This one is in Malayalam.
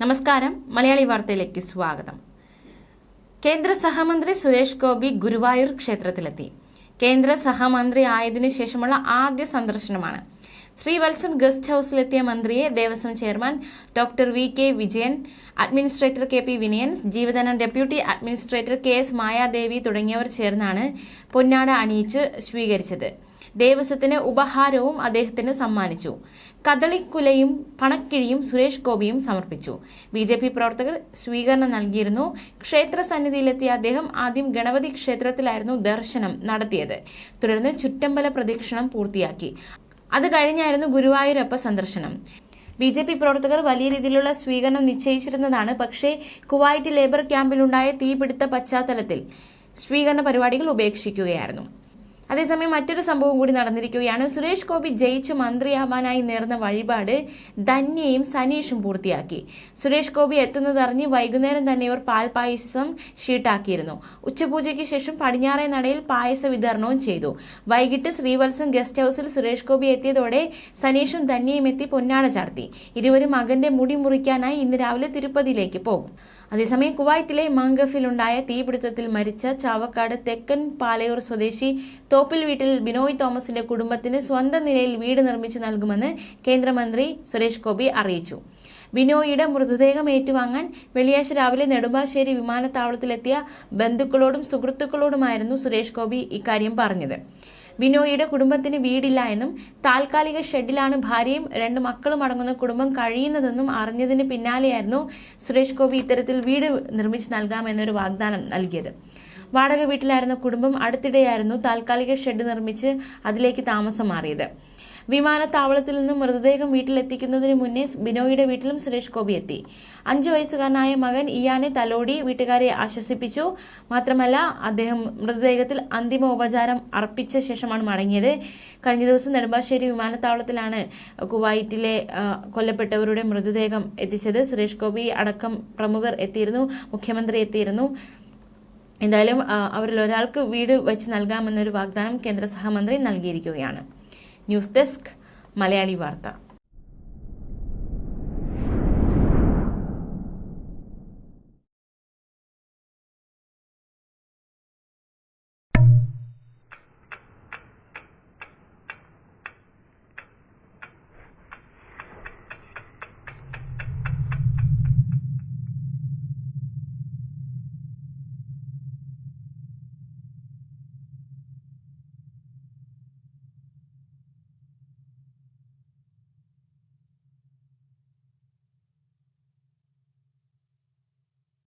നമസ്കാരം. മലയാളി വാർത്തയിലേക്ക് സ്വാഗതം. കേന്ദ്ര സഹമന്ത്രി സുരേഷ് ഗോപി ഗുരുവായൂർ ക്ഷേത്രത്തിലെത്തി. കേന്ദ്ര സഹമന്ത്രി ആയതിനു ശേഷമുള്ള ആദ്യ സന്ദർശനമാണ്. ശ്രീവത്സം ഗസ്റ്റ് ഹൌസിലെത്തിയ മന്ത്രിയെ Devaswom chairman doctor V K. Vijayan, administrator K P. Vinayan, ജീവധനം ഡെപ്യൂട്ടി അഡ്മിനിസ്ട്രേറ്റർ കെ.എസ്. മായാദേവി തുടങ്ങിയവർ ചേർന്നാണ് പൊന്നാട അണിയിച്ച് സ്വീകരിച്ചത്. ദേവസ്വത്തിന് ഉപഹാരവും അദ്ദേഹത്തിന് സമ്മാനിച്ചു. കദളിക്കുലയും പണക്കിഴിയും സുരേഷ് ഗോപിയും സമർപ്പിച്ചു. ബി.ജെ.പി. പ്രവർത്തകർ സ്വീകരണം നൽകിയിരുന്നു. ക്ഷേത്ര സന്നിധിയിലെത്തിയ അദ്ദേഹം ആദ്യം ഗണപതി ക്ഷേത്രത്തിലായിരുന്നു ദർശനം നടത്തിയത്. തുടർന്ന് ചുറ്റമ്പല പ്രദക്ഷിണം പൂർത്തിയാക്കി. അത് കഴിഞ്ഞായിരുന്നു ഗുരുവായൂരപ്പ സന്ദർശനം. ബി.ജെ.പി. പ്രവർത്തകർ വലിയ രീതിയിലുള്ള സ്വീകരണം നിശ്ചയിച്ചിരുന്നതാണ്. പക്ഷേ കുവൈറ്റ് ലേബർ ക്യാമ്പിലുണ്ടായ തീപിടുത്ത പശ്ചാത്തലത്തിൽ സ്വീകരണ പരിപാടികൾ ഉപേക്ഷിക്കുകയായിരുന്നു. അതേസമയം മറ്റൊരു സംഭവം കൂടി നടന്നിരിക്കുകയാണ്. സുരേഷ് ഗോപി ജയിച്ച് മന്ത്രിയാവാനായി നേർന്ന വഴിപാട് ധന്യയും സനീഷും പൂർത്തിയാക്കി. സുരേഷ് ഗോപി എത്തുന്നതറിഞ്ഞ് വൈകുന്നേരം തന്നെ ഇവർ പാൽപായസം ഷീട്ടാക്കിയിരുന്നു. ഉച്ചപൂജയ്ക്ക് ശേഷം പടിഞ്ഞാറേ നടയിൽ പായസ വിതരണവും ചെയ്തു. വൈകിട്ട് ശ്രീവത്സം ഗസ്റ്റ് ഹൌസിൽ സുരേഷ് ഗോപി എത്തിയതോടെ സനീഷും ധന്യയും എത്തി പൊന്നാട ചാർത്തി. ഇരുവരും മകന്റെ മുടി മുറിക്കാനായി ഇന്ന് രാവിലെ തിരുപ്പതിയിലേക്ക് പോകും. അതേസമയം കുവൈറ്റിലെ മംഗഫിലുണ്ടായ തീപിടുത്തത്തിൽ മരിച്ച ചാവക്കാട് തെക്കൻ പാലയൂർ സ്വദേശി തോപ്പിൽ വീട്ടിൽ ബിനോയ് തോമസിന്റെ കുടുംബത്തിന് സ്വന്തം നിലയിൽ വീട് നിർമ്മിച്ചു നൽകുമെന്ന് കേന്ദ്രമന്ത്രി സുരേഷ് ഗോപി അറിയിച്ചു. ബിനോയിയുടെ മൃതദേഹം ഏറ്റുവാങ്ങാൻ വെള്ളിയാഴ്ച രാവിലെ നെടുമ്പാശ്ശേരി വിമാനത്താവളത്തിലെത്തിയ ബന്ധുക്കളോടും സുഹൃത്തുക്കളോടുമായിരുന്നു സുരേഷ് ഗോപി ഇക്കാര്യം പറഞ്ഞത്. ബിനോയിയുടെ കുടുംബത്തിന് വീടില്ല എന്നും താൽക്കാലിക ഷെഡിലാണ് ഭാര്യയും 2 മക്കളും അടങ്ങുന്ന കുടുംബം കഴിയുന്നതെന്നും അറിഞ്ഞതിന് പിന്നാലെയായിരുന്നു സുരേഷ് ഗോപി ഇത്തരത്തിൽ വീട് നിർമ്മിച്ചു നൽകാമെന്നൊരു വാഗ്ദാനം നൽകിയത്. വാടക വീട്ടിലായിരുന്ന കുടുംബം അടുത്തിടെയായിരുന്നു താൽക്കാലിക ഷെഡ് നിർമ്മിച്ച് അതിലേക്ക് താമസം മാറിയത്. വിമാനത്താവളത്തിൽ നിന്നും മൃതദേഹം വീട്ടിലെത്തിക്കുന്നതിന് മുന്നേ ബിനോയിയുടെ വീട്ടിലും സുരേഷ് ഗോപി എത്തി. 5 വയസ്സുകാരനായ മകൻ ഇയാനെ തലോടി വീട്ടുകാരെ ആശ്വസിപ്പിച്ചു. മാത്രമല്ല, അദ്ദേഹം മൃതദേഹത്തിൽ അന്തിമ ഉപചാരം അർപ്പിച്ച ശേഷമാണ് മടങ്ങിയത്. കഴിഞ്ഞ ദിവസം നെടുമ്പാശ്ശേരി വിമാനത്താവളത്തിലാണ് കുവൈറ്റിലെ കൊല്ലപ്പെട്ടവരുടെ മൃതദേഹം എത്തിച്ചത്. സുരേഷ് ഗോപി അടക്കം പ്രമുഖർ എത്തിയിരുന്നു. മുഖ്യമന്ത്രി എത്തിയിരുന്നു. എന്തായാലും അവരിൽ ഒരാൾക്ക് വീട് വെച്ച് നൽകാമെന്നൊരു വാഗ്ദാനം കേന്ദ്ര സഹമന്ത്രി നൽകിയിരിക്കുകയാണ്. ന്യൂസ് ഡെസ്ക്, മലയാളി വാർത്ത.